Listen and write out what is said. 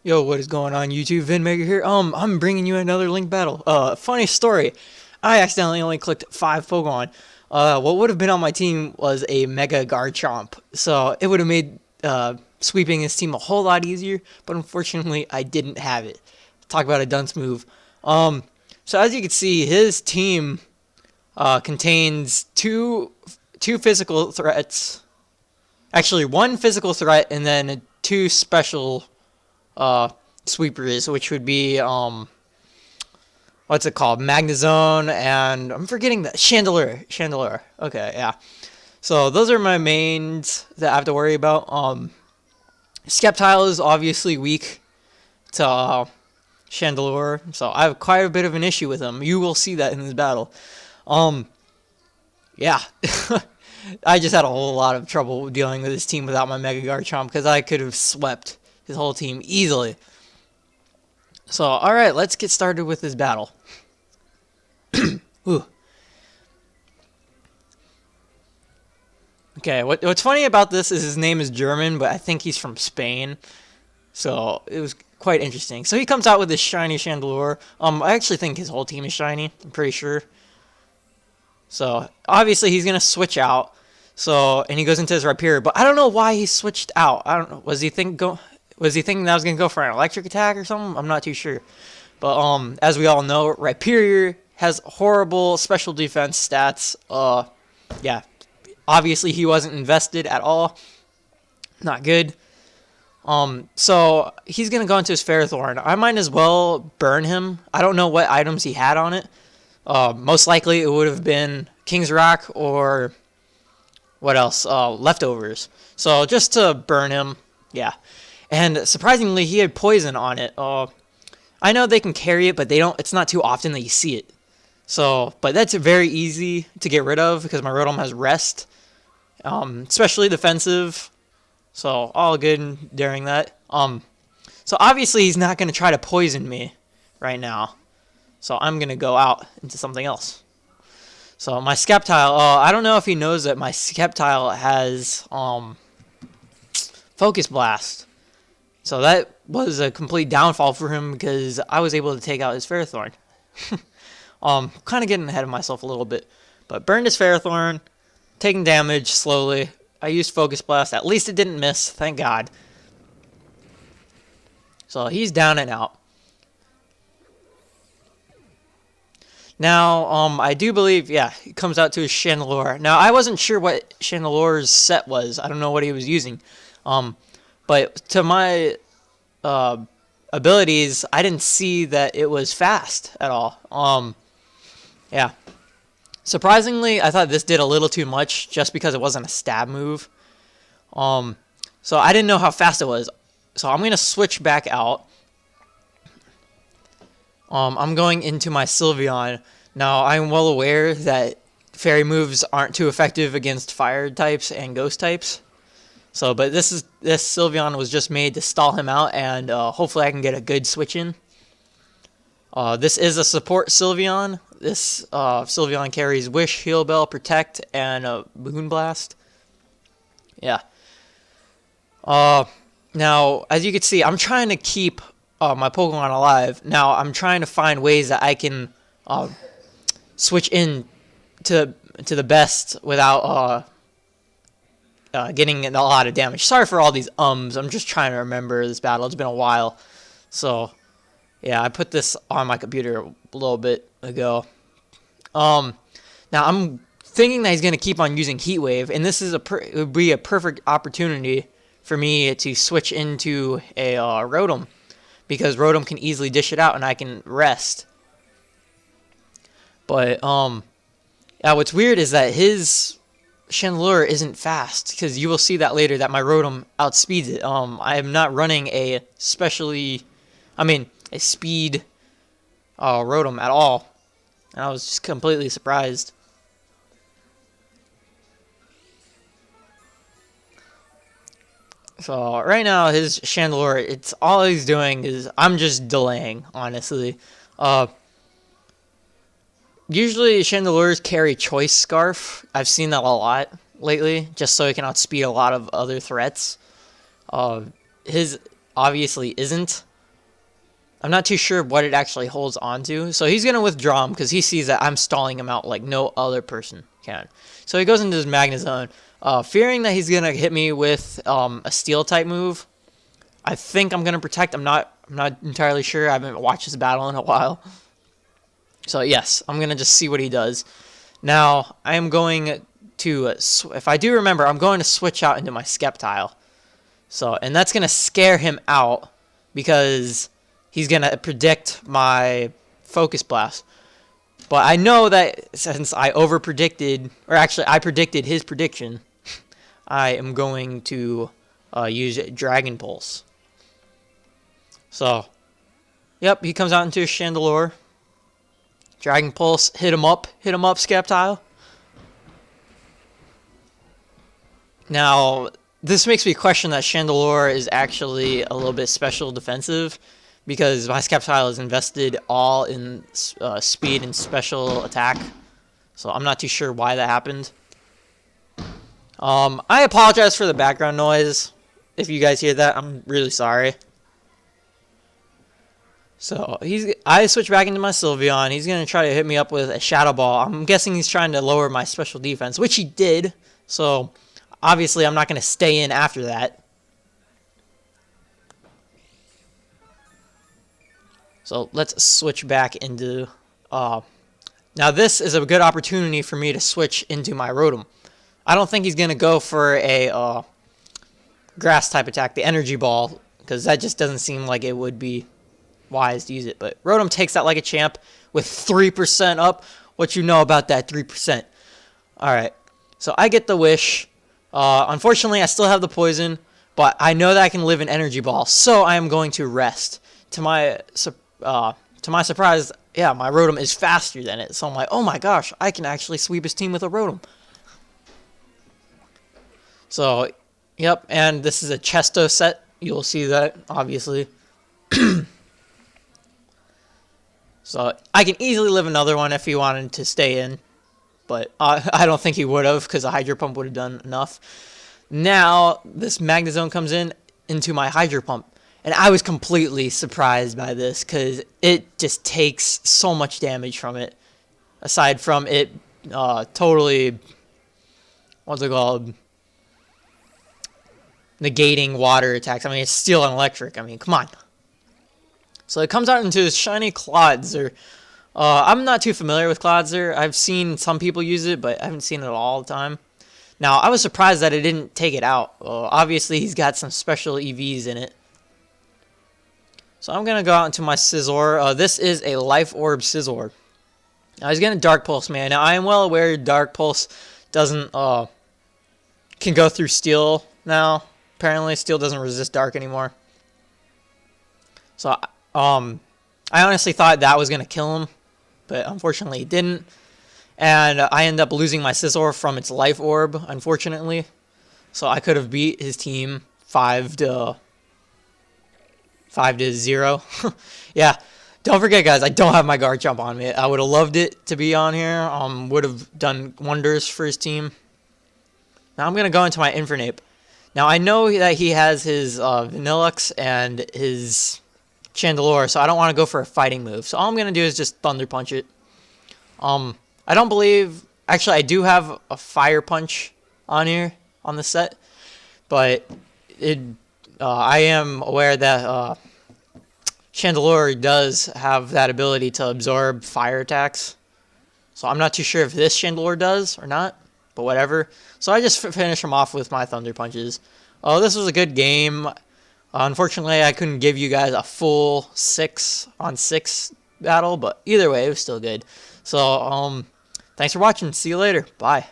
Yo, what is going on YouTube? VinMaker here. I'm bringing you another Link battle. Funny story. I accidentally only clicked 5 Pokemon. What would have been on my team was a Mega Garchomp. So it would have made sweeping his team a whole lot easier, but unfortunately I didn't have it. Talk about a dunce move. So as you can see, his team contains two physical threats. Actually, one physical threat and then 2 special sweepers, which would be what's it called, Magnezone, and I'm forgetting the Chandelure. Okay, yeah, so those are my mains that I have to worry about. Sceptile is obviously weak to Chandelure, so I have quite a bit of an issue with him. You will see that in this battle. Yeah. I just had a whole lot of trouble dealing with this team without my Mega Garchomp, because I could have swept his whole team easily. So, alright, let's get started with this battle. Ooh. Okay, what's funny about this is his name is German, but I think he's from Spain. So, it was quite interesting. So, he comes out with this shiny Chandelure. I actually think his whole team is shiny. I'm pretty sure. So, obviously, he's going to switch out. So, and he goes into his Rhyperior, but I don't know why he switched out. I don't know. Was he thinking that I was going to go for an electric attack or something? I'm not too sure. But as we all know, Rhyperior has horrible special defense stats. Yeah. Obviously he wasn't invested at all. Not good. So he's going to go into his Ferrothorn. I might as well burn him. I don't know what items he had on it. Most likely it would have been King's Rock or what else? Leftovers. So just to burn him, yeah. And surprisingly, he had poison on it. I know they can carry it, but they don't. It's not too often that you see it. So, but that's very easy to get rid of because my Rotom has rest, especially defensive. So all good during that. So obviously he's not going to try to poison me right now. So I'm going to go out into something else. So my Sceptile, I don't know if he knows that my Sceptile has Focus Blast. So that was a complete downfall for him because I was able to take out his Ferrothorn. Kind of getting ahead of myself a little bit. But burned his Ferrothorn, taking damage slowly. I used Focus Blast. At least it didn't miss, thank God. So he's down and out. Now, I do believe, yeah, he comes out to his Chandelure. Now, I wasn't sure what Chandelure's set was. I don't know what he was using. But to my abilities, I didn't see that it was fast at all. Yeah. Surprisingly, I thought this did a little too much just because it wasn't a stab move. So I didn't know how fast it was. So I'm going to switch back out. I'm going into my Sylveon. Now, I'm well aware that fairy moves aren't too effective against fire types and ghost types. So, but this Sylveon was just made to stall him out, and hopefully I can get a good switch in. This is a support Sylveon. This Sylveon carries Wish, Heal Bell, Protect, and Moonblast. Yeah. Now, as you can see, I'm trying to keep my Pokemon alive. Now, I'm trying to find ways that I can switch in to the best without getting a lot of damage. Sorry for all these ums. I'm just trying to remember this battle. It's been a while. So, yeah, I put this on my computer a little bit ago. Now, I'm thinking that he's going to keep on using Heat Wave, and this is it would be a perfect opportunity for me to switch into a Rotom, because Rotom can easily dish it out and I can rest. But yeah, what's weird is that his Chandelure isn't fast, because you will see that later that my Rotom outspeeds it. I am not running a speed Rotom at all, and I was just completely surprised. So right now his Chandelure, it's all he's doing is I'm just delaying, honestly. Usually Chandelures carry Choice Scarf. I've seen that a lot lately, just so he can outspeed a lot of other threats. His obviously isn't. I'm not too sure what it actually holds on to. So he's going to withdraw him because he sees that I'm stalling him out like no other person can. So he goes into his Magnet Zone, fearing that he's going to hit me with a Steel type move. I think I'm going to Protect. I'm not entirely sure. I haven't watched this battle in a while. So yes, I'm going to just see what he does. Now, I am going to, if I do remember, I'm going to switch out into my Sceptile. So, and that's going to scare him out because he's going to predict my Focus Blast. But I know that since I over-predicted, or actually I predicted his prediction, I am going to use Dragon Pulse. So, yep, he comes out into his Chandelure. Dragon Pulse, hit him up, Sceptile. Now, this makes me question that Chandelure is actually a little bit special defensive, because my Sceptile is invested all in speed and special attack. So I'm not too sure why that happened. I apologize for the background noise. If you guys hear that, I'm really sorry. So I switch back into my Sylveon. He's going to try to hit me up with a Shadow Ball. I'm guessing he's trying to lower my special defense, which he did. So obviously I'm not going to stay in after that. So let's switch back into... now this is a good opportunity for me to switch into my Rotom. I don't think he's going to go for a grass type attack, the Energy Ball, because that just doesn't seem like it would be wise to use it. But Rotom takes that like a champ with 3% up. What you know about that 3%? Alright, so I get the wish. Unfortunately, I still have the poison, but I know that I can live in Energy Ball, so I am going to rest. To my surprise, yeah, my Rotom is faster than it. So I'm like, oh my gosh, I can actually sweep his team with a Rotom. So, yep, and this is a Chesto set. You'll see that, obviously. So I can easily live another one if he wanted to stay in. But I don't think he would have, because a Hydro Pump would have done enough. Now, this Magnet Zone comes into my Hydro Pump. And I was completely surprised by this, because it just takes so much damage from it. Aside from it totally, what's it called, negating water attacks. I mean, it's steel and electric. I mean, come on. So it comes out into this shiny Clodzer. I'm not too familiar with Clodzer. I've seen some people use it, but I haven't seen it all the time. Now, I was surprised that it didn't take it out. Obviously, he's got some special EVs in it. So I'm going to go out into my Scizor. This is a Life Orb Scizor. Now, he's going to Dark Pulse, man. Now, I am well aware Dark Pulse doesn't, can go through Steel now. Apparently, Steel doesn't resist Dark anymore. So, I honestly thought that was going to kill him, but unfortunately it didn't. And I end up losing my Scizor from its Life Orb, unfortunately. So I could have beat his team 5-0. Yeah, don't forget, guys, I don't have my Garchomp on me. I would have loved it to be on here. Would have done wonders for his team. Now I'm going to go into my Infernape. Now I know that he has his Vanillux and his Chandelure, so I don't want to go for a fighting move. So all I'm going to do is just Thunder Punch it. I don't believe... Actually, I do have a Fire Punch on here, on the set. But I am aware that Chandelure does have that ability to absorb fire attacks. So I'm not too sure if this Chandelure does or not, but whatever. So I just finish him off with my Thunder Punches. This was a good game. Unfortunately, I couldn't give you guys a full 6-on-6 battle, but either way, it was still good. So, thanks for watching. See you later. Bye.